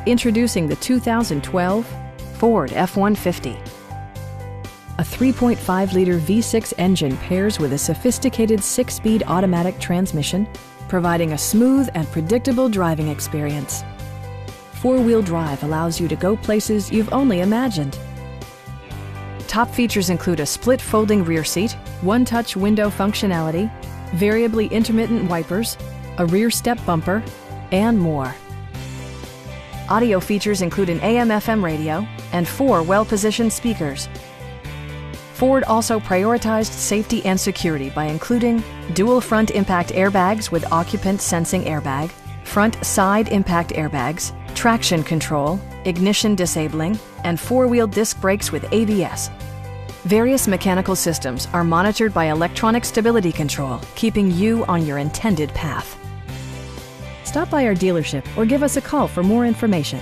Introducing the 2012 Ford F-150. A 3.5-liter V6 engine pairs with a sophisticated 6-speed automatic transmission, providing a smooth and predictable driving experience. Four-wheel drive allows you to go places you've only imagined. Top features include a split folding rear seat, one-touch window functionality, variably intermittent wipers, a rear step bumper, and more. Audio features include an AM/FM radio and 4 well-positioned speakers. Ford also prioritized safety and security by including dual front impact airbags with occupant sensing airbag, front side impact airbags, traction control, ignition disabling, and 4-wheel disc brakes with ABS. Various mechanical systems are monitored by electronic stability control, keeping you on your intended path. Stop by our dealership or give us a call for more information.